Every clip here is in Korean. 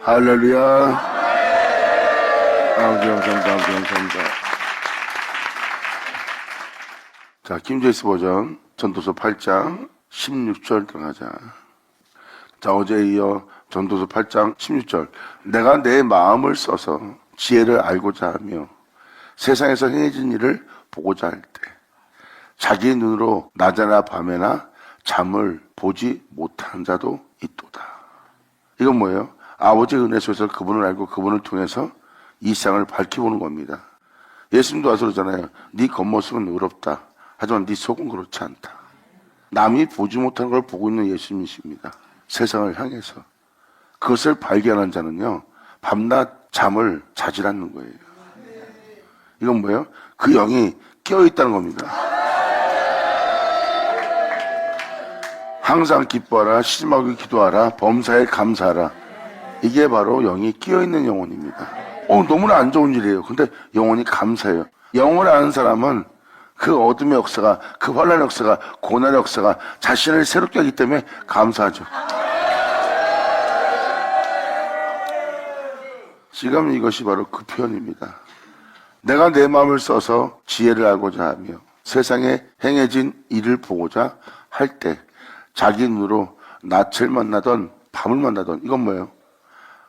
할렐루야. 아버지 감사합니다. 자, 킹제임스 버전 전도서 8장 16절 들어가자. 자, 어제에 이어 전도서 8장 16절. 내가 내 마음을 써서 지혜를 알고자 하며 세상에서 행해진 일을 보고자 할 때 자기 눈으로 낮에나 밤에나 잠을 보지 못하는 자도 있도다. 이건 뭐예요? 아버지의 은혜 속에서 그분을 알고 그분을 통해서 이 세상을 밝혀보는 겁니다. 예수님도 와서 그러잖아요. 네 겉모습은 의롭다. 하지만 네 속은 그렇지 않다. 남이 보지 못하는 걸 보고 있는 예수님이십니다. 세상을 향해서. 그것을 발견한 자는요, 밤낮 잠을 자질 않는 거예요. 이건 뭐예요? 그 영이 깨어있다는 겁니다. 항상 기뻐하라, 시짐하고 기도하라, 범사에 감사하라. 이게 바로 영이 끼어있는 영혼입니다. 너무나 안 좋은 일이에요. 근데 영혼이 감사해요. 영혼을 아는 사람은 그 어둠의 역사가, 그 환란의 역사가, 고난의 역사가 자신을 새롭게 하기 때문에 감사하죠. 지금 이것이 바로 그 표현입니다. 내가 내 마음을 써서 지혜를 알고자 하며 세상에 행해진 일을 보고자 할 때 자기 눈으로 낯을 만나던 밤을 만나던, 이건 뭐예요?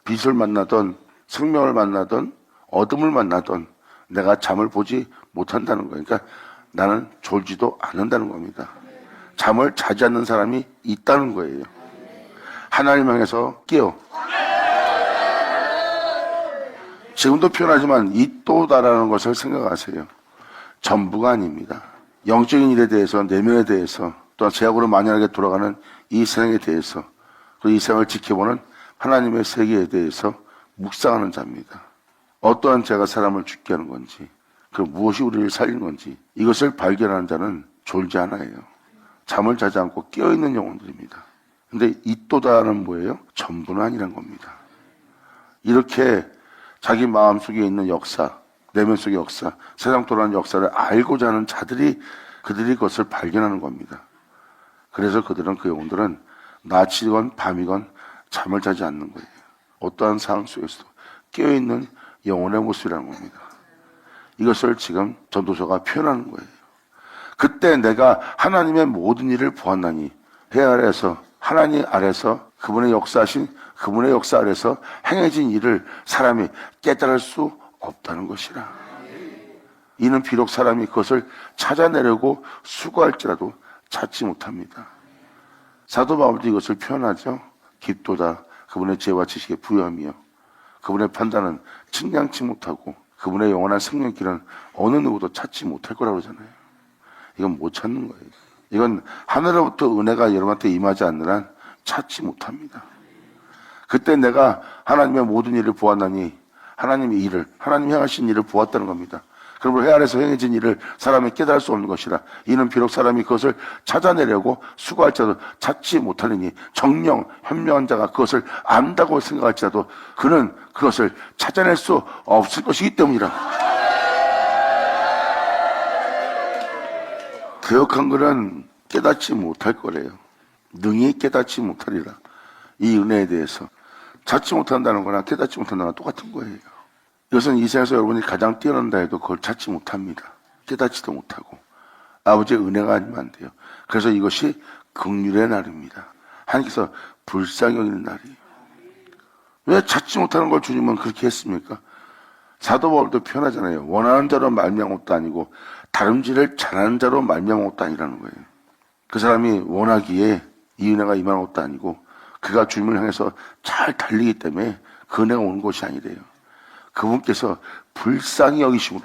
빛을 만나던 생명을 만나던 어둠을 만나던 내가 잠을 보지 못한다는 거예요. 그러니까 나는 졸지도 않는다는 겁니다. 잠을 자지 않는 사람이 있다는 거예요. 하나님 향해서 깨어. 지금도 표현하지만 있도다라는 것을 생각하세요. 전부가 아닙니다. 영적인 일에 대해서, 내면에 대해서, 또한 제약으로 만연하게 돌아가는 이 세상에 대해서, 그리고 이 세상을 지켜보는 하나님의 세계에 대해서 묵상하는 자입니다. 어떠한 죄가 사람을 죽게 하는 건지, 그 무엇이 우리를 살리는 건지, 이것을 발견하는 자는 졸지 않아요. 잠을 자지 않고 깨어있는 영혼들입니다. 근데 있도다는 뭐예요? 전부는 아니란 겁니다. 이렇게 자기 마음속에 있는 역사, 내면 속의 역사, 세상 돌아가는 역사를 알고자 하는 자들이 그들이 그것을 발견하는 겁니다. 그래서 그들은, 그 영혼들은 낮이건 밤이건 잠을 자지 않는 거예요. 어떠한 상황 속에서도 깨어있는 영혼의 모습이라는 겁니다. 이것을 지금 전도서가 표현하는 거예요. 그때 내가 하나님의 모든 일을 보았나니, 해 아래에서, 하나님 아래서 그분의 역사하신 그분의 역사 아래서 행해진 일을 사람이 깨달을 수 없다는 것이라. 이는 비록 사람이 그것을 찾아내려고 수고할지라도 찾지 못합니다. 사도 바울도 이것을 표현하죠. 깊도다. 그분의 지혜와 지식에 부여하며 그분의 판단은 측량치 못하고 그분의 영원한 생명길은 어느 누구도 찾지 못할 거라고 그러잖아요. 이건 못 찾는 거예요. 이건 하늘로부터 은혜가 여러분한테 임하지 않는 한 찾지 못합니다. 그때 내가 하나님의 모든 일을 보았나니, 하나님의 일을, 하나님이 행하신 일을 보았다는 겁니다. 그러므로 해 아래서 행해진 일을 사람이 깨달을 수 없는 것이라. 이는 비록 사람이 그것을 찾아내려고 수고할지라도 찾지 못하느니, 정령 현명한 자가 그것을 안다고 생각할지라도 그는 그것을 찾아낼 수 없을 것이기 때문이라. 개혁한 것은 깨닫지 못할 거래요. 능히 깨닫지 못하리라. 이 은혜에 대해서 찾지 못한다는 거나 깨닫지 못한다는 거나 똑같은 거예요. 이것은 이 세상에서 여러분이 가장 뛰어난다 해도 그걸 찾지 못합니다. 깨닫지도 못하고 아버지의 은혜가 아니면 안 돼요. 그래서 이것이 긍휼의 날입니다. 하나님께서 불쌍히 여기는 날이에요. 왜 찾지 못하는 걸 주님은 그렇게 했습니까? 사도 바울도 표현하잖아요. 원하는 자로 말미암은 것도 아니고 다름질을 잘하는 자로 말미암은 것도 아니라는 거예요. 그 사람이 원하기에 이 은혜가 임하는 것도 아니고 그가 주님을 향해서 잘 달리기 때문에 그 은혜가 오는 것이 아니래요. 그분께서 불쌍히 여기시고.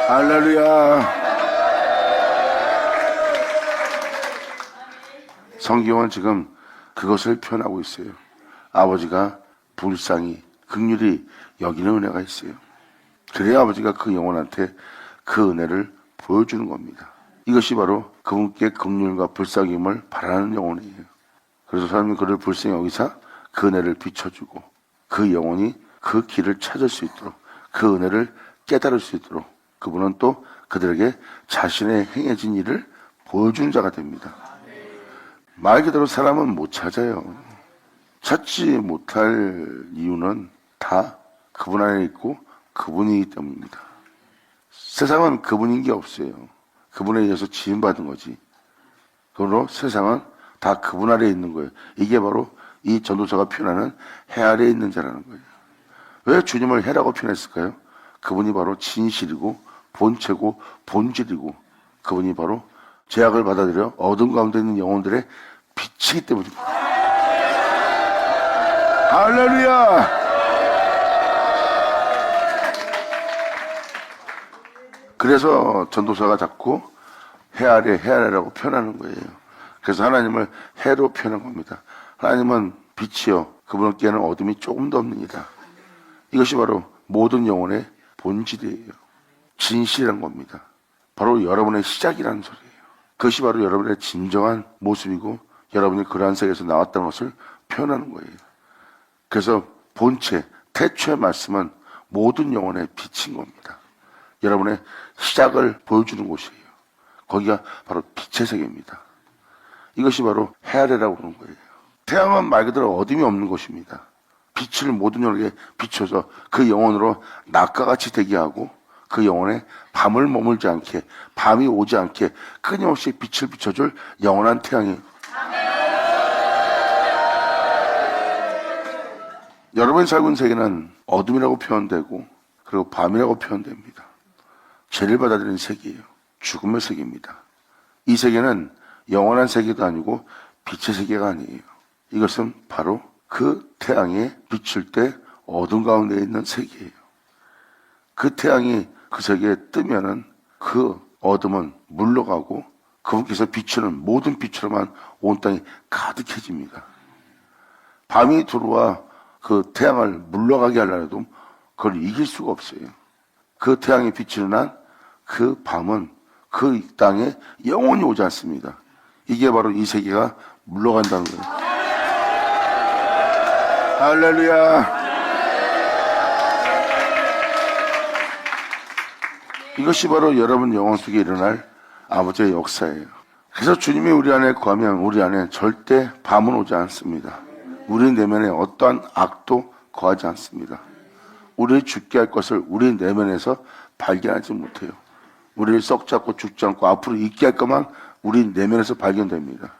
할렐루야. 성경은 지금 그것을 표현하고 있어요. 아버지가 불쌍히, 긍휼히 여기는 은혜가 있어요. 그래야 아버지가 그 영혼한테 그 은혜를 보여주는 겁니다. 이것이 바로 그분께 긍휼과 불쌍힘을 바라는 영혼이에요. 그래서 사람이 그를 불쌍히 여기사 그 은혜를 비춰주고 그 영혼이 그 길을 찾을 수 있도록, 그 은혜를 깨달을 수 있도록 그분은 또 그들에게 자신의 행해진 일을 보여주는 자가 됩니다. 말 그대로 사람은 못 찾아요. 찾지 못할 이유는 다 그분 안에 있고 그분이기 때문입니다. 세상은 그분인 게 없어요. 그분에 의해서 지음받은 거지. 그러므로 세상은 다 그분 아래에 있는 거예요. 이게 바로 이 전도서가 표현하는 해 아래에 있는 자라는 거예요. 왜 주님을 해라고 표현했을까요? 그분이 바로 진실이고 본체고 본질이고 그분이 바로 죄악을 받아들여 어둠 가운데 있는 영혼들의 빛이기 때문입니다. 할렐루야! 그래서 전도사가 자꾸 해 아래라고 표현하는 거예요. 그래서 하나님을 해로 표현한 겁니다. 하나님은 빛이요 그분께는 어둠이 조금도 없느니라. 이것이 바로 모든 영혼의 본질이에요. 진실이란 겁니다. 바로 여러분의 시작이라는 소리예요. 그것이 바로 여러분의 진정한 모습이고 여러분이 그러한 세계에서 나왔다는 것을 표현하는 거예요. 그래서 본체, 태초의 말씀은 모든 영혼의 빛인 겁니다. 여러분의 시작을 보여주는 곳이에요. 거기가 바로 빛의 세계입니다. 이것이 바로 해 아래라고 그러는 거예요. 태양은 말 그대로 어둠이 없는 곳입니다. 빛을 모든 영혼에게 비춰서 그 영혼으로 낮과 같이 되게 하고 그 영혼에 밤을 머물지 않게 밤이 오지 않게 끊임없이 빛을 비춰줄 영원한 태양이에요. 여러분이 살고 있는 세계는 어둠이라고 표현되고 그리고 밤이라고 표현됩니다. 죄를 받아들이는 세계예요. 죽음의 세계입니다. 이 세계는 영원한 세계도 아니고 빛의 세계가 아니에요. 이것은 바로 그 태양이 비칠 때 어둠 가운데 있는 세계예요. 그 태양이 그 세계에 뜨면은 그 어둠은 물러가고 그분께서 비추는 모든 빛으로만 온 땅이 가득해집니다. 밤이 들어와 그 태양을 물러가게 하려도 그걸 이길 수가 없어요. 그 태양이 비치는 한 그 밤은 그 땅에 영원히 오지 않습니다. 이게 바로 이 세계가 물러간다는 거예요. 할렐루야. 이것이 바로 여러분 영혼 속에 일어날 아버지의 역사예요. 그래서 주님이 우리 안에 거하면 우리 안에 절대 밤은 오지 않습니다. 우리 내면에 어떠한 악도 거하지 않습니다. 우리를 죽게 할 것을 우리 내면에서 발견하지 못해요. 우리를 썩지 않고 죽지 않고 앞으로 있게 할 것만 우리 내면에서 발견됩니다.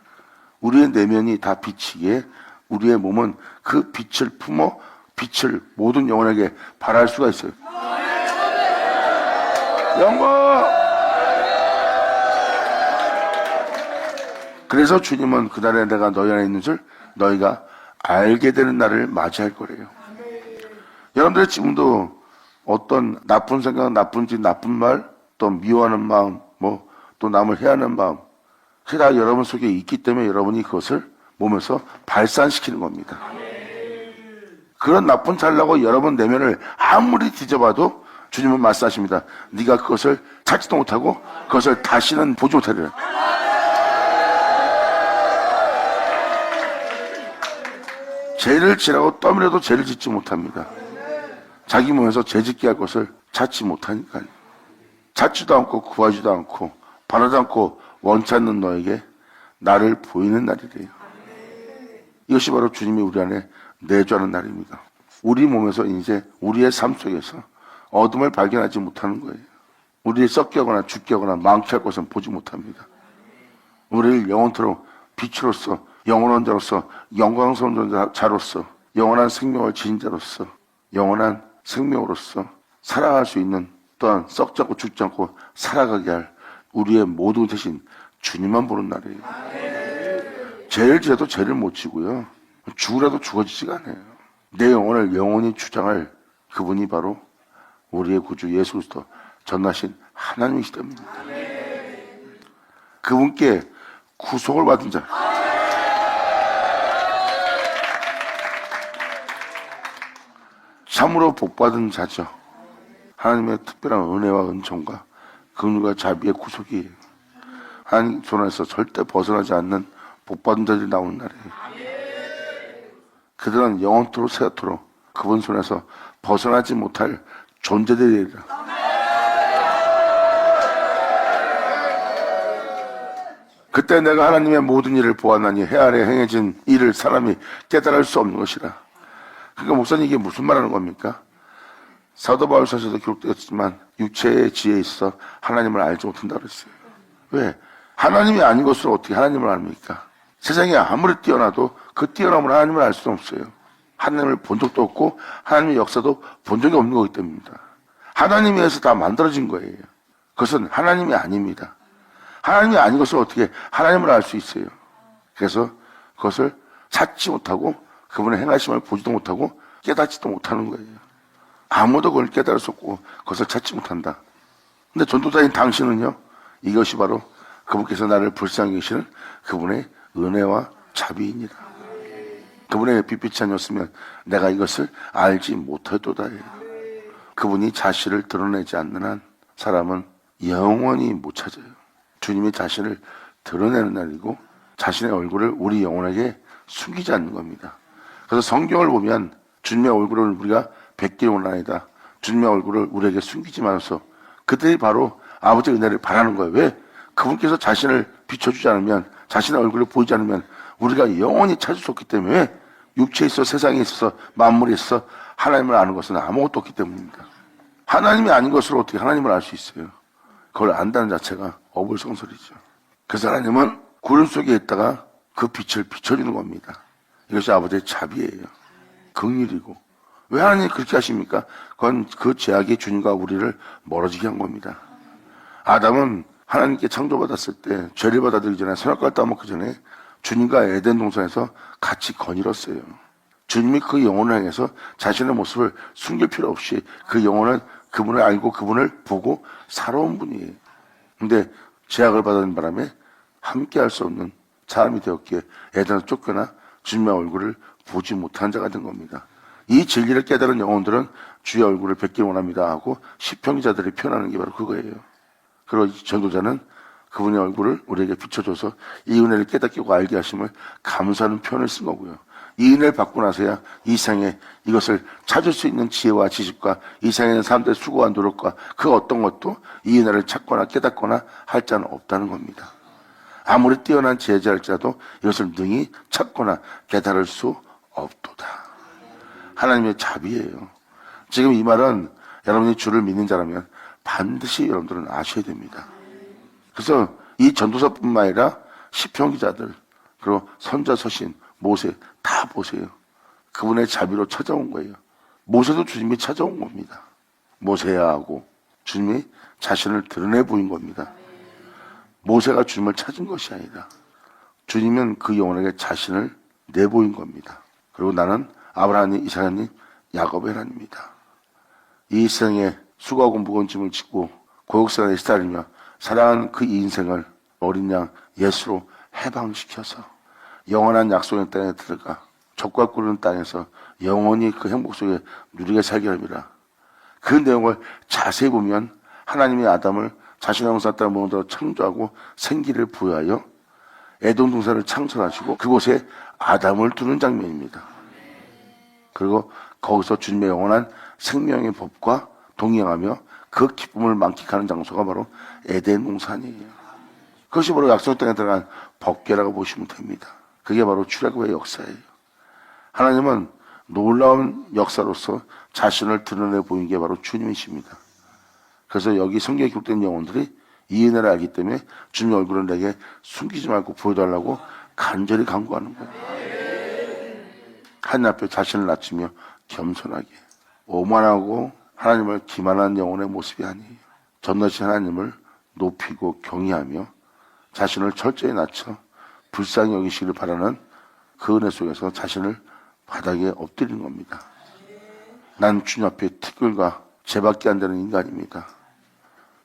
우리의 내면이 다 빛이기에 우리의 몸은 그 빛을 품어 빛을 모든 영혼에게 발할 수가 있어요. 영광! 그래서 주님은 그날에 내가 너희 안에 있는 줄 너희가 알게 되는 날을 맞이할 거래요. 여러분들 지금도 어떤 나쁜 생각, 나쁜 짓, 나쁜 말, 또 미워하는 마음, 또 남을 해하는 마음, 그게 다 여러분 속에 있기 때문에 여러분이 그것을 몸에서 발산시키는 겁니다. 그런 나쁜 잘나고 여러분 내면을 아무리 뒤져봐도 주님은 말씀하십니다. 네가 그것을 찾지도 못하고 그것을 다시는 보지 못하리라. 죄를 지라고 떠밀어도 죄를 짓지 못합니다. 자기 몸에서 죄 짓게 할 것을 찾지 못하니까요. 찾지도 않고 구하지도 않고 바라지 않고 원치 않는 너에게 나를 보이는 날이래요. 이것이 바로 주님이 우리 안에 내주하는 날입니다. 우리 몸에서 이제 우리의 삶 속에서 어둠을 발견하지 못하는 거예요. 우리를 썩게 하거나 죽게 하거나 망치 할 것은 보지 못합니다. 우리를 영원토록 빛으로서 영원한 자로서 영광스러운 자로서 영원한 생명을 지닌 자로서 영원한 생명으로서 살아갈 수 있는 또한 썩지 않고 죽지 않고 살아가게 할 우리의 모두 대신 주님만 보는 날이에요. 죄를 지어도 죄를 못 지고요. 죽으라도 죽어지지가 않아요. 내 영혼을 영원히 주장할 그분이 바로 우리의 구주 예수 그리스도 전하신 하나님이시 때문입니다. 그분께 구속을 받은 자, 참으로 복받은 자죠. 하나님의 특별한 은혜와 은총과 긍휼과 자비의 구속이 하나님 손에서 절대 벗어나지 않는 복받은 자들이 나오는 날이에요. 그들은 영원토록 새토록 그분 손에서 벗어나지 못할 존재들이라. 그때 내가 하나님의 모든 일을 보았나니 해 아래 행해진 일을 사람이 깨달을 수 없는 것이라. 그러니까 목사님 이게 무슨 말하는 겁니까? 사도 바울서에서도 기록되었지만 육체의 지혜에 있어 하나님을 알지 못한다 그랬어요. 왜? 하나님이 아닌 것으로 어떻게 하나님을 압니까? 세상에 아무리 뛰어나도 그 뛰어남을 하나님을 알 수는 없어요. 하나님을 본 적도 없고 하나님의 역사도 본 적이 없는 거기 때문입니다. 하나님에 의해서 다 만들어진 거예요. 그것은 하나님이 아닙니다. 하나님이 아닌 것을 어떻게 하나님을 알 수 있어요. 그래서 그것을 찾지 못하고 그분의 행하심을 보지도 못하고 깨닫지도 못하는 거예요. 아무도 그걸 깨달을 수 없고 그것을 찾지 못한다. 근데 전도자인 당신은요, 이것이 바로 그분께서 나를 불쌍히 계시는 그분의 은혜와 자비입니다. 그분의 빛빛이 아니었으면 내가 이것을 알지 못했도다예요. 그분이 자신을 드러내지 않는 한 사람은 영원히 못 찾아요. 주님이 자신을 드러내는 날이고 자신의 얼굴을 우리 영혼에게 숨기지 않는 겁니다. 그래서 성경을 보면 주님의 얼굴을 우리가 베끼는 원아니다. 주님의 얼굴을 우리에게 숨기지 말아서 그들이 바로 아버지의 은혜를 바라는 거예요. 왜? 그분께서 자신을 비춰주지 않으면, 자신의 얼굴을 보이지 않으면 우리가 영원히 찾을 수 없기 때문에, 육체에 있어 세상에 있어서 만물에 있어 하나님을 아는 것은 아무것도 없기 때문입니다. 하나님이 아닌 것으로 어떻게 하나님을 알 수 있어요? 그걸 안다는 자체가 어불성설이죠. 그래서 하나님은 구름 속에 있다가 그 빛을 비춰주는 겁니다. 이것이 아버지의 자비예요. 긍휼이고. 왜 하나님이 그렇게 하십니까? 그건 그 죄악이 주님과 우리를 멀어지게 한 겁니다. 아담은 하나님께 창조받았을 때 죄를 받아들이기 전에, 선악과를 따먹기 전에 주님과 에덴 동산에서 같이 거닐었어요. 주님이 그 영혼을 향해서 자신의 모습을 숨길 필요 없이 그 영혼은 그분을 알고 그분을 보고 살아온 분이에요. 근데 죄악을 받은 바람에 함께 할 수 없는 사람이 되었기에 에덴에서 쫓겨나 주님의 얼굴을 보지 못한 자가 된 겁니다. 이 진리를 깨달은 영혼들은 주의 얼굴을 뵙기 원합니다 하고 시편기자들이 표현하는 게 바로 그거예요. 그리고 전도자는 그분의 얼굴을 우리에게 비춰줘서 이 은혜를 깨닫고 알게 하심을 감사하는 표현을 쓴 거고요. 이 은혜를 받고 나서야 이 세상에 이것을 찾을 수 있는 지혜와 지식과 이 세상에 있는 사람들의 수고와 노력과 그 어떤 것도 이 은혜를 찾거나 깨닫거나 할 자는 없다는 겁니다. 아무리 뛰어난 지혜자일지라도 이것을 능히 찾거나 깨달을 수 없도다. 하나님의 자비예요. 지금 이 말은 여러분이 주를 믿는 자라면 반드시 여러분들은 아셔야 됩니다. 그래서 이 전도사뿐만 아니라 시편 기자들, 그리고 선자, 서신, 모세 다 보세요. 그분의 자비로 찾아온 거예요. 모세도 주님이 찾아온 겁니다. 모세야 하고 주님이 자신을 드러내 보인 겁니다. 모세가 주님을 찾은 것이 아니라 주님은 그 영혼에게 자신을 내보인 겁니다. 그리고 나는 아브라함님, 이삭님, 야곱의 하나님입니다. 이 세상에 수고하고 무거운 짐을 짓고 고역생활에 시달리며 살아간 그 인생을 어린 양 예수로 해방시켜서 영원한 약속의 땅에 들어가 젖과 꿀은 땅에서 영원히 그 행복 속에 누리게 살게 합니다. 그 내용을 자세히 보면 하나님이 아담을 자신의 형상 따라 모형대로 창조하고 생기를 부여하여 에돔 동산을 창설하시고 그곳에 아담을 두는 장면입니다. 그리고 거기서 주님의 영원한 생명의 법과 동행하며 그 기쁨을 만끽하는 장소가 바로 에덴 동산이에요. 그것이 바로 약속의 땅에 들어간 법궤라고 보시면 됩니다. 그게 바로 출애굽의 역사예요. 하나님은 놀라운 역사로서 자신을 드러내 보인 게 바로 주님이십니다. 그래서 여기 성경에 기록된 영혼들이 이 은혜를 알기 때문에 주님의 얼굴을 내게 숨기지 말고 보여달라고 간절히 간구하는 거예요. 하나님 앞에 자신을 낮추며 겸손하게, 오만하고 하나님을 기만한 영혼의 모습이 아니에요. 전능하신 하나님을 높이고 경외하며 자신을 철저히 낮춰 불쌍히 여기시기를 바라는 그 은혜 속에서 자신을 바닥에 엎드리는 겁니다. 난 주님 앞에 티끌과 죄밖에 안 되는 인간입니다.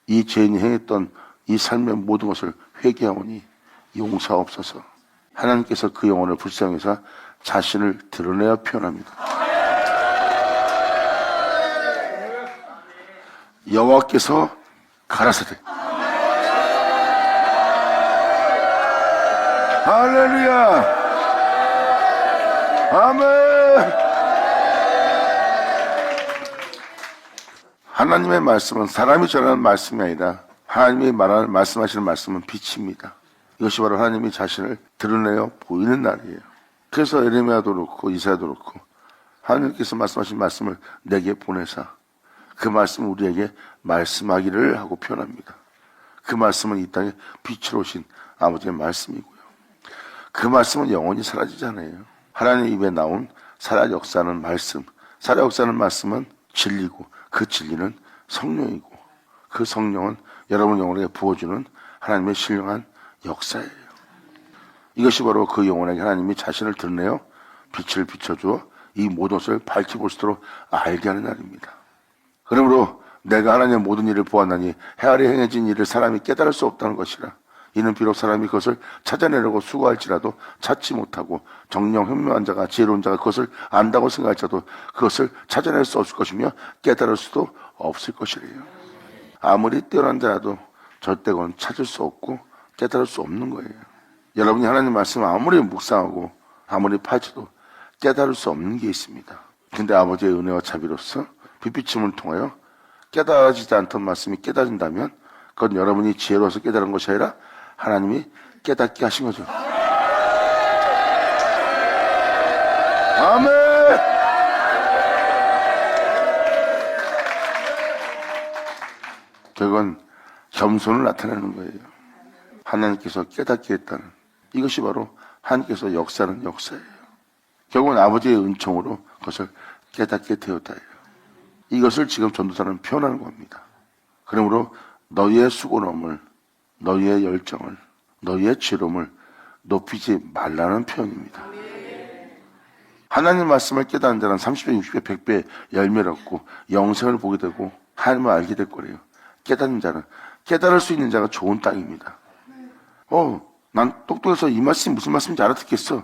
이 죄인이 행했던 이 삶의 모든 것을 회개하오니 용서하옵소서. 하나님께서 그 영혼을 불쌍히 여기사 자신을 드러내어 표현합니다. 여호와께서 가라사대 할렐루야 아멘. 하나님의 말씀은 사람이 전하는 말씀이 아니라 하나님이 말하는 말씀하시는 말씀은 빛입니다. 이것이 바로 하나님이 자신을 드러내어 보이는 날이에요. 그래서 에레미야도 그렇고 이사야도 그렇고 하나님께서 말씀하신 말씀을 내게 보내사 그 말씀을 우리에게 말씀하기를 하고 표현합니다. 그 말씀은 이 땅에 빛으로 오신 아버지의 말씀이고요. 그 말씀은 영원히 사라지지 않아요. 하나님 입에 나온 살아 역사하는 말씀, 살아 역사하는 말씀은 진리고 그 진리는 성령이고 그 성령은 여러분 영혼에게 부어주는 하나님의 신령한 역사예요. 이것이 바로 그 영혼에게 하나님이 자신을 드러내어 빛을 비춰주어 이 모든 것을 밝히 볼 수 있도록 알게 하는 날입니다. 그러므로 내가 하나님의 모든 일을 보았나니 해 아래 행해진 일을 사람이 깨달을 수 없다는 것이라. 이는 비록 사람이 그것을 찾아내려고 수고할지라도 찾지 못하고 정령 현명한 자가 지혜로운 자가 그것을 안다고 생각할지라도 그것을 찾아낼 수 없을 것이며 깨달을 수도 없을 것이래요. 아무리 뛰어난 자라도 절대 그건 찾을 수 없고 깨달을 수 없는 거예요. 여러분이 하나님 말씀을 아무리 묵상하고 아무리 파헤쳐도 깨달을 수 없는 게 있습니다. 근데 아버지의 은혜와 자비로서 빛비침을 통하여 깨달아지지 않던 말씀이 깨달아진다면 그건 여러분이 지혜로워서 깨달은 것이 아니라 하나님이 깨닫게 하신 거죠. 아멘! 결국은 겸손을 나타내는 거예요. 하나님께서 깨닫게 했다는 이것이 바로 하나님께서 역사하는 역사예요. 결국은 아버지의 은총으로 그것을 깨닫게 되었다. 이것을 지금 전도사는 표현하는 겁니다. 그러므로 너희의 수고로움을, 너희의 열정을, 너희의 지혜로움을 높이지 말라는 표현입니다. 하나님 말씀을 깨닫는 자는 30배, 60배, 100배 열매를 얻고 영생을 보게 되고 하나님을 알게 될 거래요. 깨닫는 자는, 깨달을 수 있는 자가 좋은 땅입니다. 난 똑똑해서 이 말씀이 무슨 말씀인지 알아듣겠어.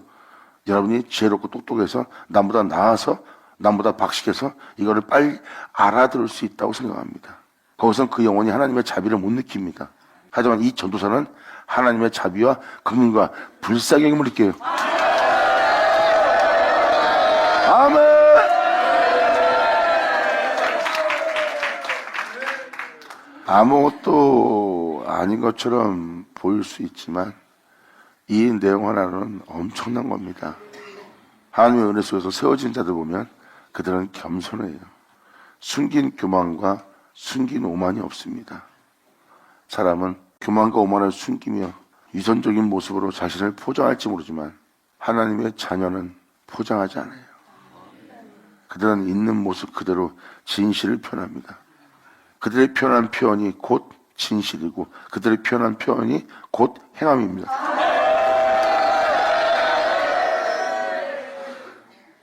여러분이 지혜롭고 똑똑해서 남보다 나아서 남보다 박식해서 이거를 빨리 알아들을 수 있다고 생각합니다. 거기서는 그 영혼이 하나님의 자비를 못 느낍니다. 하지만 이 전도사는 하나님의 자비와 긍휼과 불쌍함을 느껴요. 아멘! 아무것도 아닌 것처럼 보일 수 있지만 이 내용 하나는 엄청난 겁니다. 하나님의 은혜 속에서 세워진 자들 보면 그들은 겸손해요. 숨긴 교만과 숨긴 오만이 없습니다. 사람은 교만과 오만을 숨기며 위선적인 모습으로 자신을 포장할지 모르지만 하나님의 자녀는 포장하지 않아요. 그들은 있는 모습 그대로 진실을 표현합니다. 그들의 표현한 표현이 곧 진실이고 그들의 표현한 표현이 곧 행함입니다.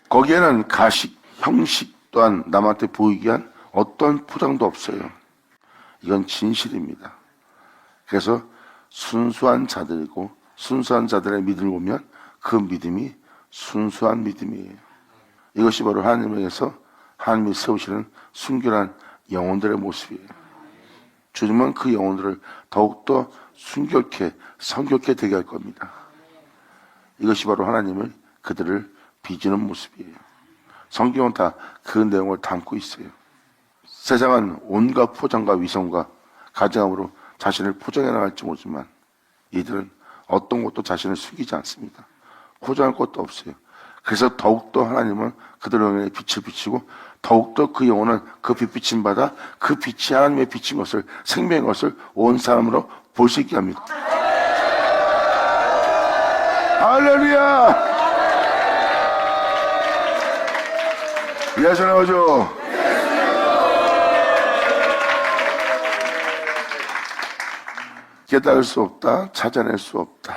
거기에는 가식, 형식 또한 남한테 보이기 위한 어떤 포장도 없어요. 이건 진실입니다. 그래서 순수한 자들이고 순수한 자들의 믿음을 보면 그 믿음이 순수한 믿음이에요. 이것이 바로 하나님에게서 하나님이 세우시는 순결한 영혼들의 모습이에요. 주님은 그 영혼들을 더욱더 순결케 성결케 되게 할 겁니다. 이것이 바로 하나님을 그들을 빚는 모습이에요. 성경은 다 그 내용을 담고 있어요. 세상은 온갖 포장과 위선과 가증함으로 자신을 포장해 나갈지 모르지만 이들은 어떤 것도 자신을 숨기지 않습니다. 포장할 것도 없어요. 그래서 더욱더 하나님은 그들의 영혼에 빛을 비치고 더욱더 그 영혼은 그 빛 비침 받아 그 빛이 하나님의 비친 것을 생명의 것을 온 사람으로 볼 수 있게 합니다. 할렐루야! 예수 나오죠? 깨달을 수 없다, 찾아낼 수 없다.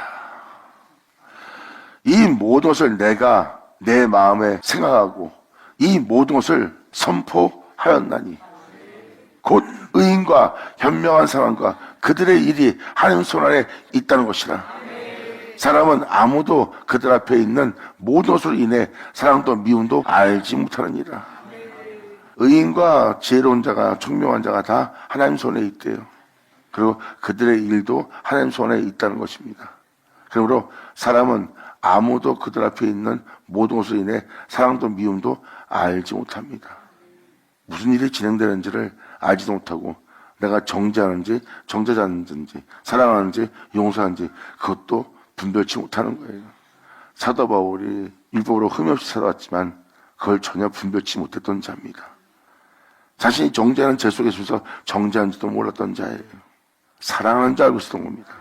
이 모든 것을 내가 내 마음에 생각하고 이 모든 것을 선포하였나니 곧 의인과 현명한 사람과 그들의 일이 하나님 손 아래 있다는 것이라. 사람은 아무도 그들 앞에 있는 모든 것으로 인해 사랑도 미움도 알지 못하느니라. 의인과 지혜로운 자가 총명한 자가 다 하나님 손에 있대요. 그리고 그들의 일도 하나님 손에 있다는 것입니다. 그러므로 사람은 아무도 그들 앞에 있는 모든 것으로 인해 사랑도 미움도 알지 못합니다. 무슨 일이 진행되는지를 알지도 못하고 내가 정죄하는지 정죄하지 않는지 사랑하는지 용서하는지 그것도 분별치 못하는 거예요. 사도 바울이 율법으로 흠이 없이 살아왔지만 그걸 전혀 분별치 못했던 자입니다. 자신이 정죄하는 죄 속에 있어서 정죄하는지도 몰랐던 자예요. 사랑하는 자 알고 있었던 겁니다.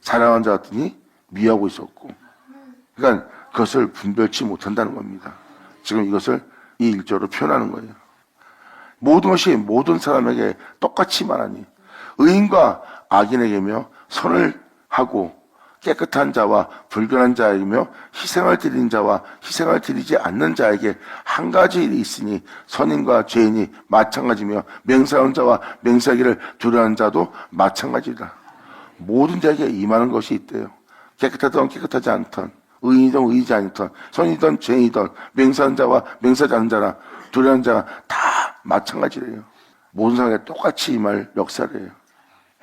사랑하는 자 같더니 미워하고 있었고, 그러니까 그것을 분별치 못한다는 겁니다. 지금 이것을 이 1절로 표현하는 거예요. 모든 것이 모든 사람에게 똑같이 말하니 의인과 악인에게며 선을 하고 깨끗한 자와 불결한 자이며 희생을 드리는 자와 희생을 드리지 않는 자에게 한 가지 일이 있으니 선인과 죄인이 마찬가지며 맹세하는 자와 맹세하기를 두려워하는 자도 마찬가지다. 모든 자에게 임하는 것이 있대요. 깨끗하든 깨끗하지 않든, 의인이든 의이지 않든, 선이든 죄인이든, 맹세하는 자와 맹세하지 않는 자나 두려워하는 자가 다 마찬가지래요. 모든 사람에게 똑같이 임할 역사래요.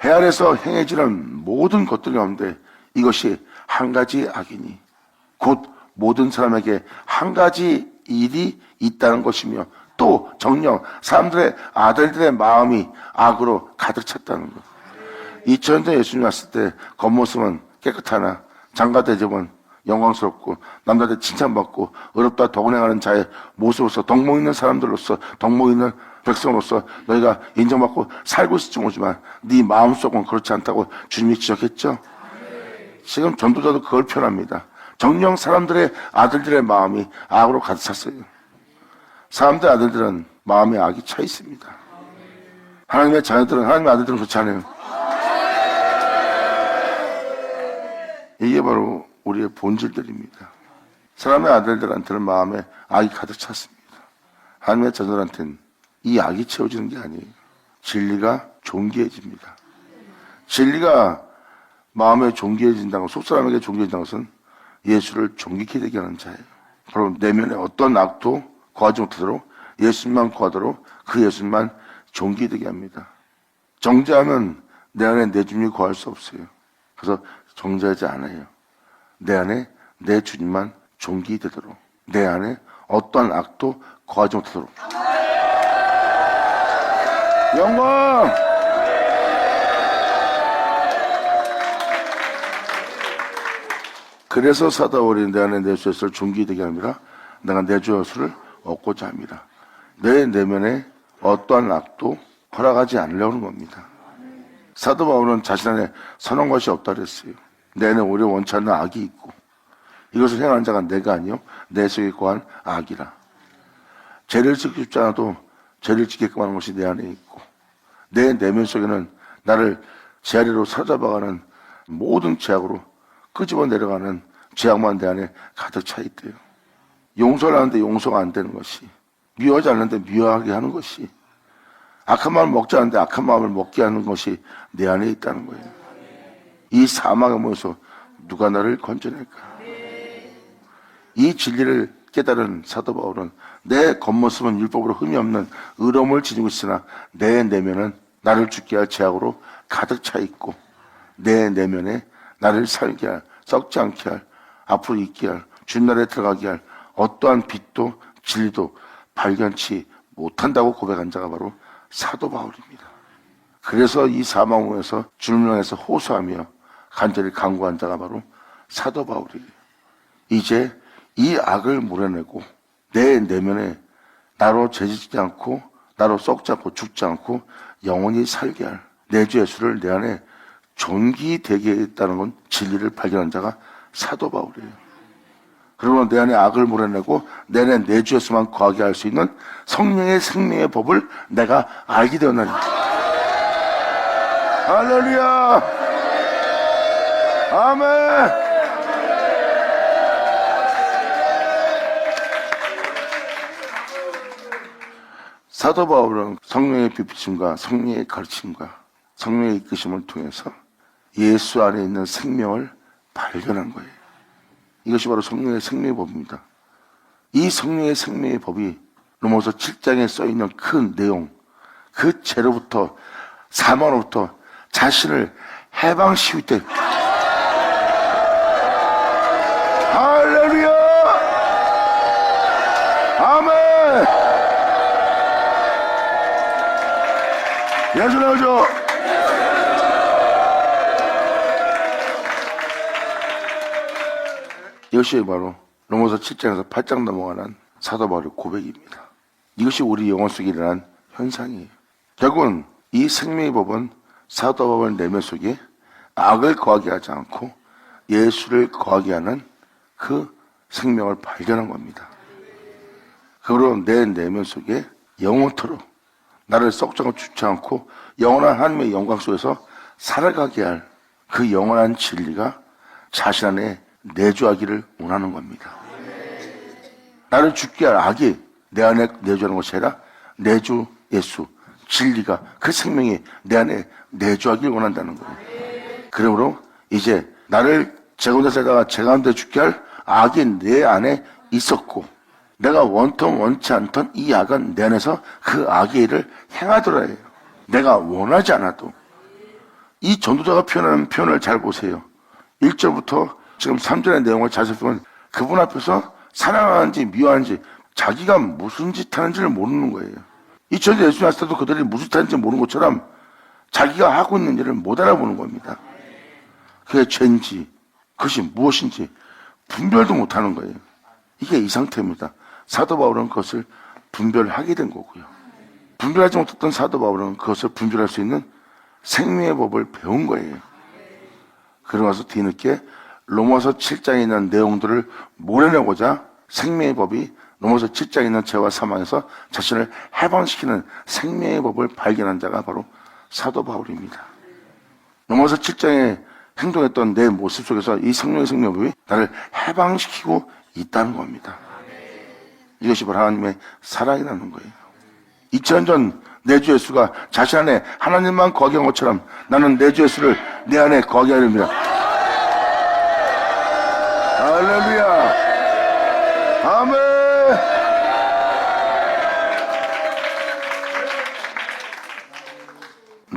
해 아래서 행해지는 모든 것들 가운데 이것이 한 가지 악이니 곧 모든 사람에게 한 가지 일이 있다는 것이며 또 정녕 사람들의 아들들의 마음이 악으로 가득 찼다는 것. 2000년 전 예수님 왔을 때 겉모습은 깨끗하나 장가대접은 영광스럽고 남자들 칭찬받고 의롭다 덕운행하는 자의 모습으로서 덕목 있는 사람들로서 덕목 있는 백성으로서 너희가 인정받고 살고 있을지 모르지만 네 마음속은 그렇지 않다고 주님이 지적했죠. 지금 전도자도 그걸 표현합니다. 정녕 사람들의 아들들의 마음이 악으로 가득 찼어요. 사람들의 아들들은 마음에 악이 차 있습니다. 하나님의 자녀들은, 하나님의 아들들은 그렇지 않아요. 이게 바로 우리의 본질들입니다. 사람의 아들들한테는 마음에 악이 가득 찼습니다. 하나님의 자녀들한테는 이 악이 채워지는 게 아니에요. 진리가 존귀해집니다. 진리가 마음에 존귀해진다는 것, 속사람에게 존귀해진다는 것은 예수를 존귀케 되게 하는 자예요. 바로 내면에 어떤 악도 거하지 못하도록 예수님만 거하도록 그 예수님만 존귀되게 합니다. 정죄하면 내 안에 내 주님이 거할 수 없어요. 그래서 정죄하지 않아요. 내 안에 내 주님만 존귀되도록, 내 안에 어떠한 악도 거하지 못하도록. 영광! 그래서 사도 바울이 내 안에 내 주 예수를 존귀되게 합니다. 내가 내 주 예수를 얻고자 합니다. 내 내면에 어떠한 악도 허락하지 않으려는 겁니다. 사도 바울은 자신 안에 선한 것이 없다 그랬어요. 내 안에 오히려 원치 않는 악이 있고 이것을 행하는 자가 내가 아니요 내 속에 거한 악이라. 죄를 짓고 싶지 않아도 죄를 짓게끔 하는 것이 내 안에 있고 내 내면 속에는 나를 제 아래로 사로잡아가는 모든 죄악으로 끄집어 내려가는 죄악만 내 안에 가득 차 있대요. 용서를 하는데 용서가 안 되는 것이, 미워하지 않는데 미워하게 하는 것이, 악한 마음을 먹지 않는데 악한 마음을 먹게 하는 것이 내 안에 있다는 거예요. 이 사망의 몸에서 누가 나를 건져낼까? 이 진리를 깨달은 사도 바울은 내 겉모습은 율법으로 흠이 없는 의로움을 지니고 있으나 내 내면은 나를 죽게 할 죄악으로 가득 차 있고 내 내면에 나를 살게 할, 썩지 않게 할, 앞으로 있게 할, 주날에 들어가게 할 어떠한 빛도 진리도 발견치 못한다고 고백한 자가 바로 사도 바울입니다. 그래서 이 사망에서 주님을 향해서 호소하며 간절히 간구한 자가 바로 사도 바울이에요. 이제 이 악을 몰아내고 내 내면에 나로 죄짓지 않고 나로 썩지 않고 죽지 않고 영원히 살게 할 내 주 예수를 내 안에 존귀되게 했다는 건 진리를 발견한 자가 사도 바울이에요. 그러면 내 안에 악을 몰아내고 내 안에 내 주 예수만 거하게 할 수 있는 성령의 생명의 법을 내가 알게 되었나니. 할렐루야! 아멘! 사도 바울은 성령의 비추심과 성령의 가르침과 성령의 이끄심을 통해서 예수 안에 있는 생명을 발견한 거예요. 이것이 바로 성령의 생명의 법입니다. 이 성령의 생명의 법이 로마서 7장에 써있는 그 내용, 그 죄로부터 사망으로부터 자신을 해방시킬 때 할렐루야! 아멘! 예수 나오죠. 이것이 바로 로마서 7장에서 8장 넘어가는 사도 바울의 고백입니다. 이것이 우리 영혼 속에 일어난 현상이에요. 결국은 이 생명의 법은 사도 바울 내면 속에 악을 거하게 하지 않고 예수를 거하게 하는 그 생명을 발견한 겁니다. 그러므로 내 내면 속에 영원토록 나를 썩정을 주지 않고 영원한 하나님의 영광 속에서 살아가게 할 그 영원한 진리가 자신 안에 내주하기를 원하는 겁니다. 나를 죽게 할 악이 내 안에 내주하는 것이 아니라 내주 예수 진리가 그 생명이 내 안에 내주하기를 원한다는 거예요. 그러므로 이제 나를 제 가운데 살다가 제 가운데 죽게 할 악이 내 안에 있었고 내가 원통 원치 않던 이 악은 내 안에서 그 악의 일을 행하더라 해요. 내가 원하지 않아도. 이 전도자가 표현하는 표현을 잘 보세요. 1절부터 지금 3절의 내용을 잘 살펴보면 그분 앞에서 사랑하는지 미워하는지 자기가 무슨 짓 하는지를 모르는 거예요. 이 전도 예수 왔을 때도 그들이 무슨 짓 하는지 모르는 것처럼 자기가 하고 있는 일을 못 알아보는 겁니다. 그게 죄인지 그것이 무엇인지 분별도 못하는 거예요. 이게 이 상태입니다. 사도 바울은 그것을 분별하게 된 거고요. 분별하지 못했던 사도 바울은 그것을 분별할 수 있는 생명의 법을 배운 거예요. 그러면서 뒤늦게 로마서 7장에 있는 내용들을 몰아내고자 생명의 법이 로마서 7장에 있는 죄와 사망에서 자신을 해방시키는 생명의 법을 발견한 자가 바로 사도 바울입니다. 로마서 7장에 행동했던 내 모습 속에서 이 생명의 생명법이 나를 해방시키고 있다는 겁니다. 이것이 바로 하나님의 사랑이라는 거예요. 2000년 전 내 주 예수가 자신 안에 하나님만 거하게 한 것처럼 나는 내 주 예수를 내 안에 거하게 하렵니다. 할렐루야. 아멘.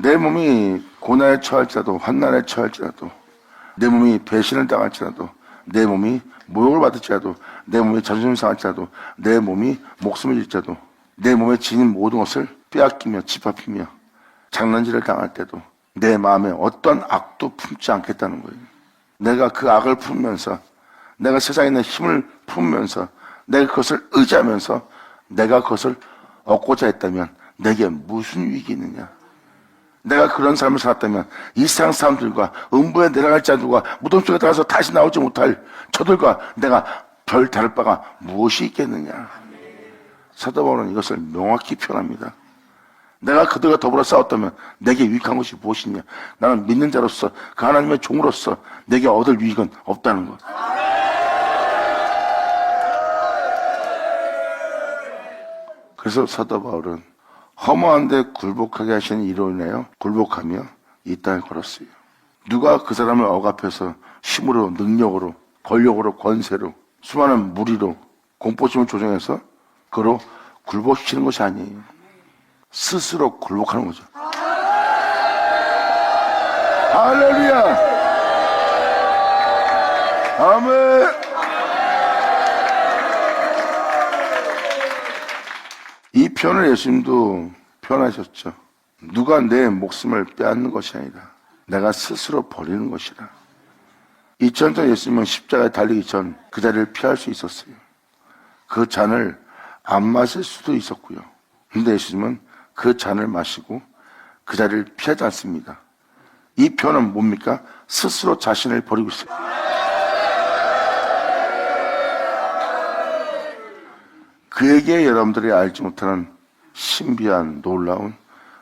내 몸이 고난에 처할지라도 환난에 처할지라도 내 몸이 배신을 당할지라도 내 몸이 모욕을 받을지라도 내 몸이 자존심 상할지라도 내 몸이 목숨을 잃지라도 내 몸에 지닌 모든 것을 빼앗기며 짓밟히며 장난질을 당할 때도 내 마음에 어떤 악도 품지 않겠다는 거예요. 내가 그 악을 품으면서 내가 세상에 있는 힘을 품으면서 내가 그것을 의지하면서 내가 그것을 얻고자 했다면 내게 무슨 위익이 있느냐. 내가 그런 삶을 살았다면 이 세상 사람들과 음부에 내려갈 자들과 무덤 속에 들어가서 다시 나오지 못할 저들과 내가 별 다를 바가 무엇이 있겠느냐. 사도 바울은 이것을 명확히 표현합니다. 내가 그들과 더불어 싸웠다면 내게 유익한 것이 무엇이냐. 나는 믿는 자로서 그 하나님의 종으로서 내게 얻을 유익은 없다는 것. 그래서 사도 바울은 허무한데 굴복하게 하시는 이로 인하여 굴복하며 이 땅을 걸었어요. 누가 그 사람을 억압해서 힘으로 능력으로 권력으로 권세로 수많은 무리로 공포심을 조정해서 그로 굴복시키는 것이 아니에요. 스스로 굴복하는 거죠. 할렐루야. 아멘. 이 표현을 예수님도 표현하셨죠. 누가 내 목숨을 빼앗는 것이 아니라 내가 스스로 버리는 것이라. 2000년 전 예수님은 십자가에 달리기 전 그 자리를 피할 수 있었어요. 그 잔을 안 마실 수도 있었고요. 근데 예수님은 그 잔을 마시고 그 자리를 피하지 않습니다. 이 표현은 뭡니까? 스스로 자신을 버리고 있어요. 그에게 여러분들이 알지 못하는 신비한 놀라운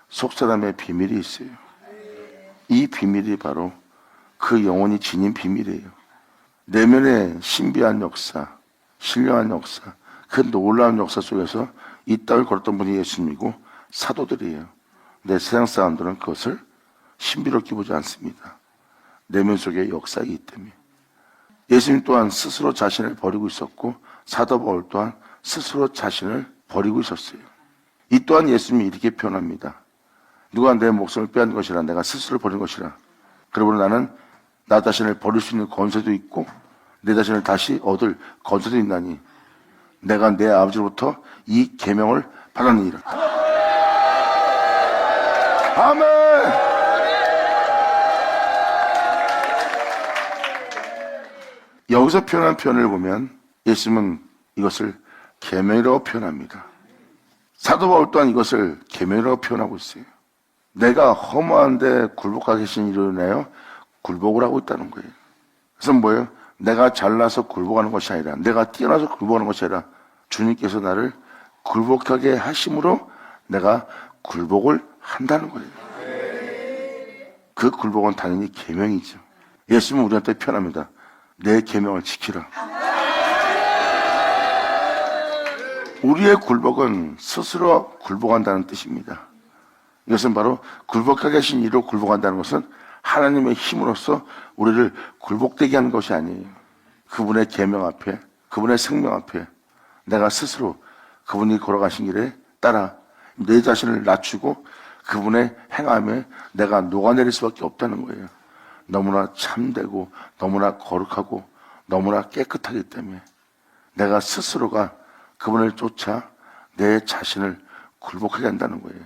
속사람의 비밀이 있어요. 이 비밀이 바로 그 영혼이 지닌 비밀이에요. 내면의 신비한 역사, 신령한 역사, 그 놀라운 역사 속에서 이 땅을 걸었던 분이 예수님이고 사도들이에요. 내 세상 사람들은 그것을 신비롭게 보지 않습니다. 내면 속에 역사이기 때문에. 예수님 또한 스스로 자신을 버리고 있었고 사도 바울 또한 스스로 자신을 버리고 있었어요. 이 또한 예수님이 이렇게 표현합니다. 누가 내 목숨을 빼앗는 것이라 내가 스스로 버린 것이라. 그러므로 나는 나 자신을 버릴 수 있는 권세도 있고 내 자신을 다시 얻을 권세도 있나니 내가 내 아버지로부터 이 계명을 받았느니라. 아멘. 여기서 표현한 표현을 보면 예수님은 이것을 계명이라고 표현합니다. 사도 바울 또한 이것을 계명이라고 표현하고 있어요. 내가 허무한데 굴복하게 계신 이로 인하여 굴복을 하고 있다는 거예요. 그래서 뭐예요? 내가 잘나서 굴복하는 것이 아니라, 내가 뛰어나서 굴복하는 것이 아니라 주님께서 나를 굴복하게 하심으로 내가 굴복을 한다는 거예요. 그 굴복은 당연히 계명이죠. 예수님은 우리한테 표현합니다. 내 계명을 지키라. 우리의 굴복은 스스로 굴복한다는 뜻입니다. 이것은 바로 굴복하게 하신 이로 굴복한다는 것은 하나님의 힘으로써 우리를 굴복되게 하는 것이 아니에요. 그분의 계명 앞에, 그분의 생명 앞에 내가 스스로 그분이 걸어가신 길에 따라 내 자신을 낮추고 그분의 행함에 내가 녹아내릴 수밖에 없다는 거예요. 너무나 참되고 너무나 거룩하고 너무나 깨끗하기 때문에 내가 스스로가 그분을 쫓아 내 자신을 굴복하게 한다는 거예요.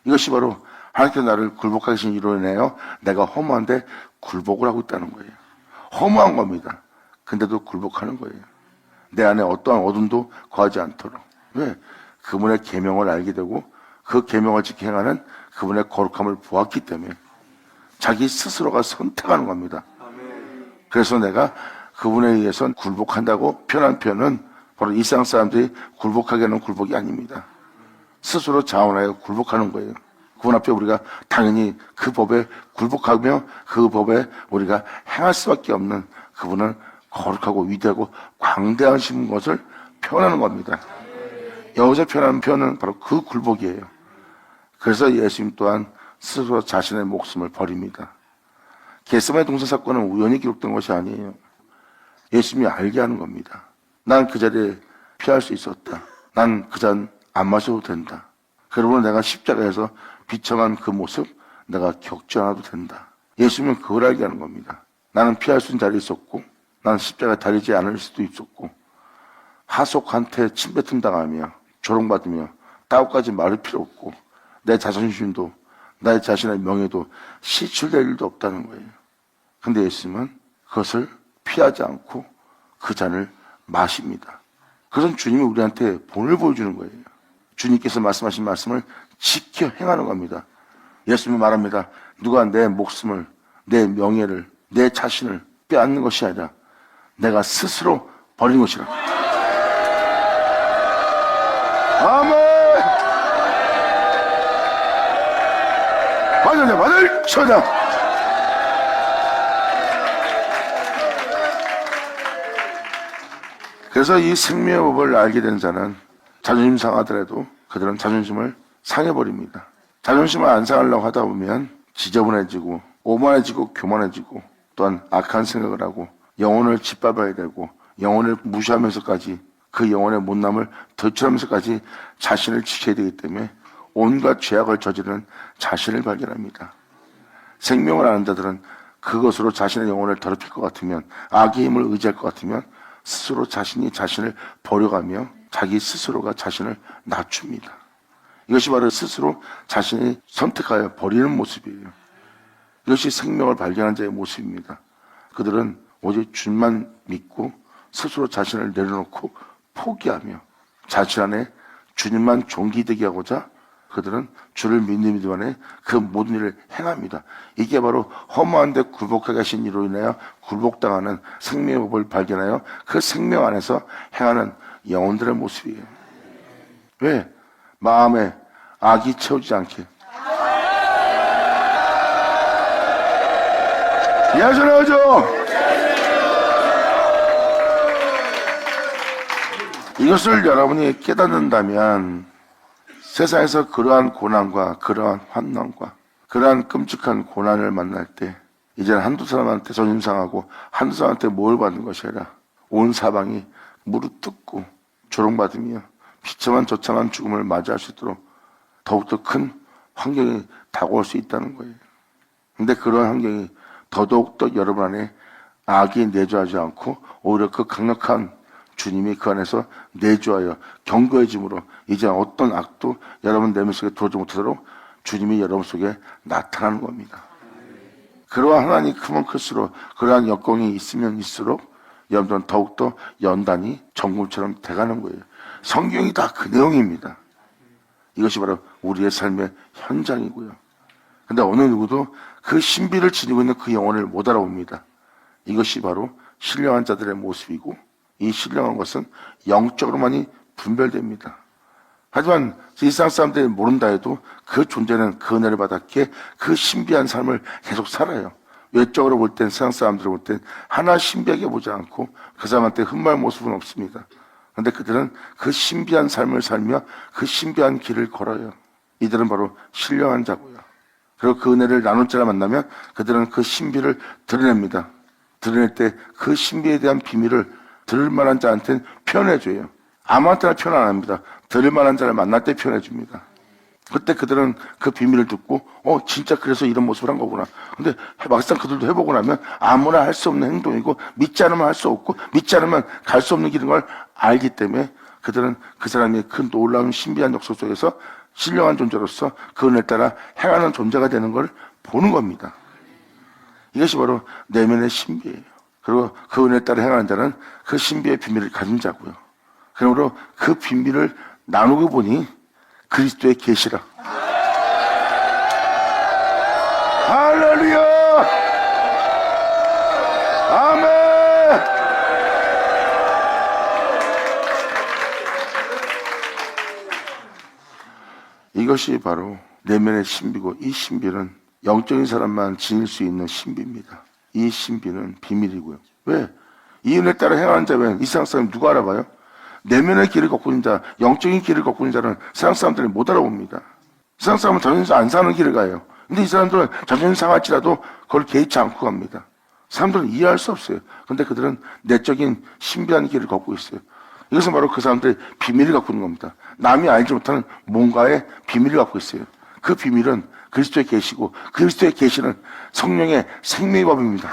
이것이 바로 하나님께서 나를 굴복하게 하신 이로 인하여 내가 허무한데 굴복을 하고 있다는 거예요. 허무한 겁니다. 근데도 굴복하는 거예요. 내 안에 어떠한 어둠도 거하지 않도록. 왜? 그분의 계명을 알게 되고 그 계명을 지켜 행하는 그분의 거룩함을 보았기 때문에 자기 스스로가 선택하는 겁니다. 그래서 내가 그분에 의해서 굴복한다고 표현한 표현은 바로 이 세상 사람들이 굴복하게 하는 굴복이 아닙니다. 스스로 자원하여 굴복하는 거예요. 그분 앞에 우리가 당연히 그 법에 굴복하며 그 법에 우리가 행할 수밖에 없는 그분은 거룩하고 위대하고 광대하신 것을 표현하는 겁니다. 여기서 표현하는 표현은 바로 그 굴복이에요. 그래서 예수님 또한 스스로 자신의 목숨을 버립니다. 겟세마네 동산 사건은 우연히 기록된 것이 아니에요. 예수님이 알게 하는 겁니다. 난 그 자리에 피할 수 있었다. 난 그 잔 안 마셔도 된다. 그러므로 내가 십자가에서 비참한 그 모습 내가 겪지 않아도 된다. 예수님은 그걸 알게 하는 겁니다. 나는 피할 수 있는 자리에 있었고 나는 십자가에 달리지 않을 수도 있었고 하속한테 침뱉음 당하며 조롱받으며 따고까지 말할 필요 없고 내 자존심도 나의 자신의 명예도 시출될 일도 없다는 거예요. 근데 예수님은 그것을 피하지 않고 그 잔을 마십니다. 그것은 주님이 우리한테 본을 보여주는 거예요. 주님께서 말씀하신 말씀을 지켜 행하는 겁니다. 예수님이 말합니다. 누가 내 목숨을, 내 명예를, 내 자신을 빼앗는 것이 아니라 내가 스스로 버리는 것이라. 아멘! 받을 처자. 그래서 이 생명의 법을 알게 된 자는 자존심 상하더라도 그들은 자존심을 상해버립니다. 자존심을 안 상하려고 하다 보면 지저분해지고 오만해지고 교만해지고 또한 악한 생각을 하고 영혼을 짓밟아야 되고 영혼을 무시하면서까지 그 영혼의 못남을 덧칠하면서까지 자신을 지켜야 되기 때문에 온갖 죄악을 저지르는 자신을 발견합니다. 생명을 아는 자들은 그것으로 자신의 영혼을 더럽힐 것 같으면 악의 힘을 의지할 것 같으면 스스로 자신이 자신을 버려가며 자기 스스로가 자신을 낮춥니다. 이것이 바로 스스로 자신이 선택하여 버리는 모습이에요. 이것이 생명을 발견한 자의 모습입니다. 그들은 오직 주만 믿고 스스로 자신을 내려놓고 포기하며 자신 안에 주님만 존귀되게 하고자 그들은 주를 믿는 것 안에 그 모든 일을 행합니다. 이게 바로 허무한데 굴복하게 하신 이로 인하여 굴복당하는 생명의 법을 발견하여 그 생명 안에서 행하는 영혼들의 모습이에요. 왜? 마음에 악이 채우지 않게. 예전하죠. 이것을 여러분이 깨닫는다면 세상에서 그러한 고난과 그러한 환난과 그러한 끔찍한 고난을 만날 때 이제는 한두 사람한테 자존심 상하고 한두 사람한테 뭘 받는 것이 아니라 온 사방이 무릎 뜯고 조롱받으며 비참한 저참한 죽음을 맞이할 수 있도록 더욱더 큰 환경이 다가올 수 있다는 거예요. 근데 그런 환경이 더더욱더 여러분 안에 악이 내주하지 않고 오히려 그 강력한 주님이 그 안에서 내주하여 견고해짐으로 이제 어떤 악도 여러분 내면 속에 들어오지 못하도록 주님이 여러분 속에 나타나는 겁니다. 그러한 하나님 크면 클수록 그러한 역경이 있으면 있을수록 여러분들은 더욱더 연단이 정금처럼 돼가는 거예요. 성경이 다 그 내용입니다. 이것이 바로 우리의 삶의 현장이고요. 근데 어느 누구도 그 신비를 지니고 있는 그 영혼을 못 알아봅니다. 이것이 바로 신령한 자들의 모습이고 이 신령한 것은 영적으로만이 분별됩니다. 하지만 세상 사람들이 모른다 해도 그 존재는 그 은혜를 받았기에 그 신비한 삶을 계속 살아요. 외적으로 볼 땐, 세상 사람들을 볼 땐 하나 신비하게 보지 않고 그 사람한테 흠말 모습은 없습니다. 그런데 그들은 그 신비한 삶을 살며 그 신비한 길을 걸어요. 이들은 바로 신령한 자고요. 그리고 그 은혜를 나눌 자를 만나면 그들은 그 신비를 드러냅니다. 드러낼 때 그 신비에 대한 비밀을 들을 만한 자한테는 표현해줘요. 아무한테나 표현 안 합니다. 들을 만한 자를 만날 때 표현해줍니다. 그때 그들은 그 비밀을 듣고 진짜 그래서 이런 모습을 한 거구나. 근데 막상 그들도 해보고 나면 아무나 할 수 없는 행동이고 믿지 않으면 할 수 없고 믿지 않으면 갈 수 없는 길인 걸 알기 때문에 그들은 그 사람의 그 놀라운 신비한 역사 속에서 신령한 존재로서 그 은혜를 따라 행하는 존재가 되는 걸 보는 겁니다. 이것이 바로 내면의 신비예요. 그리고 그 은혜를 따라 행하는 자는 그 신비의 비밀을 가진 자고요. 그러므로 그 비밀을 나누고 보니 그리스도의 계시라. 할렐루야! 아멘! 이것이 바로 내면의 신비고 이 신비는 영적인 사람만 지닐 수 있는 신비입니다. 이 신비는 비밀이고요. 왜? 이 은혜에 따라 행하는 자면 이 세상 사람 누가 알아봐요? 내면의 길을 걷고 있는 자, 영적인 길을 걷고 있는 자는 세상 사람들이 못 알아봅니다. 세상 사람은 자존심 안 사는 길을 가요. 근데 이 사람들은 자존심 상할지라도 그걸 개의치 않고 갑니다. 사람들은 이해할 수 없어요. 근데 그들은 내적인 신비한 길을 걷고 있어요. 이것은 바로 그 사람들의 비밀을 갖고 있는 겁니다. 남이 알지 못하는 뭔가의 비밀을 갖고 있어요. 그 비밀은 그리스도의 계시고 그리스도의 계시는 성령의 생명의 법입니다.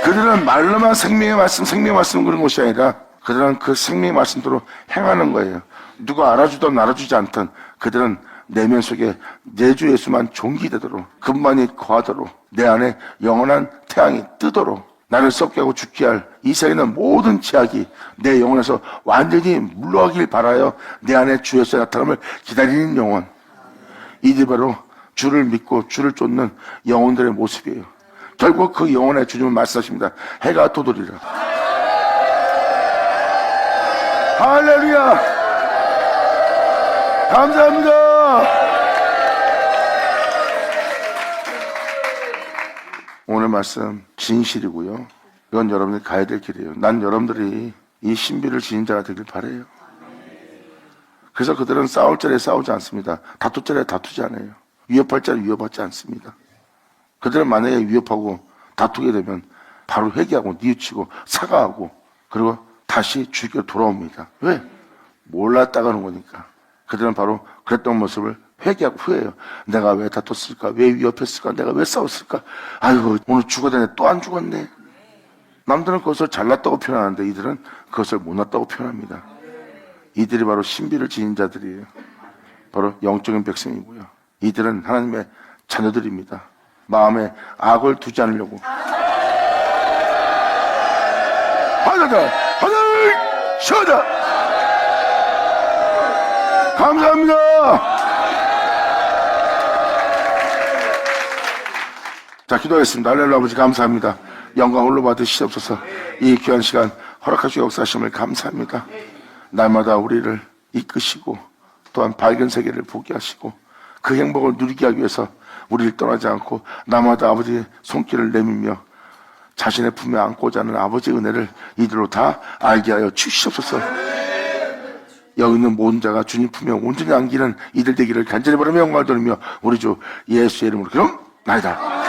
그들은 말로만 생명의 말씀 그런 것이 아니라 그들은 그 생명의 말씀대로 행하는 거예요. 누가 알아주든 알아주지 않든 그들은 내면 속에 내 주 예수만 존귀되도록 그분만이 거하도록 내 안에 영원한 태양이 뜨도록 나를 썩게 하고 죽게 할 이 세상에 있는 모든 제약이 내 영혼에서 완전히 물러가길 바라여 내 안에 주 예수의 나타남을 기다리는 영혼, 이들이 바로 주를 믿고 주를 쫓는 영혼들의 모습이에요. 결국 그 영혼의 주님은 말씀하십니다. 해가 돋으리라. 할렐루야! 감사합니다. 오늘 말씀 진실이고요. 이건 여러분이 가야 될 길이에요. 난 여러분들이 이 신비를 지닌 자가 되길 바라요. 그래서 그들은 싸울 자리에 싸우지 않습니다. 다툴 자리에 다투지 않아요. 위협할 자리에 위협하지 않습니다. 그들은 만약에 위협하고 다투게 되면 바로 회개하고 뉘우치고 사과하고 그리고 다시 주께로 돌아옵니다. 왜? 몰랐다가 하는 거니까. 그들은 바로 그랬던 모습을 회개하고 후회해요. 내가 왜 다퉜을까? 왜 위협했을까? 내가 왜 싸웠을까? 아이고 오늘 죽어야 되네. 또 안 죽었네. 남들은 그것을 잘났다고 표현하는데 이들은 그것을 못났다고 표현합니다. 이들이 바로 신비를 지닌 자들이에요. 바로 영적인 백성이고요. 이들은 하나님의 자녀들입니다. 마음에 악을 두지 않으려고. 하나다, 하나, 쉬어다. 감사합니다. 자, 기도하겠습니다. 할렐루야. 아버지 감사합니다. 영광 홀로 받으시옵소서. 이 귀한 시간 허락하시고 역사하심을 감사합니다. 날마다 우리를 이끄시고 또한 밝은 세계를 보게 하시고 그 행복을 누리게 하기 위해서 우리를 떠나지 않고 날마다 아버지의 손길을 내밀며 자신의 품에 안고자 하는 아버지의 은혜를 이들로 다 알게 하여 주시옵소서. 여기 있는 모든 자가 주님 품에 온전히 안기는 이들 되기를 간절히 바라며 영광을 돌리며 우리 주 예수의 이름으로 그럼 나이다.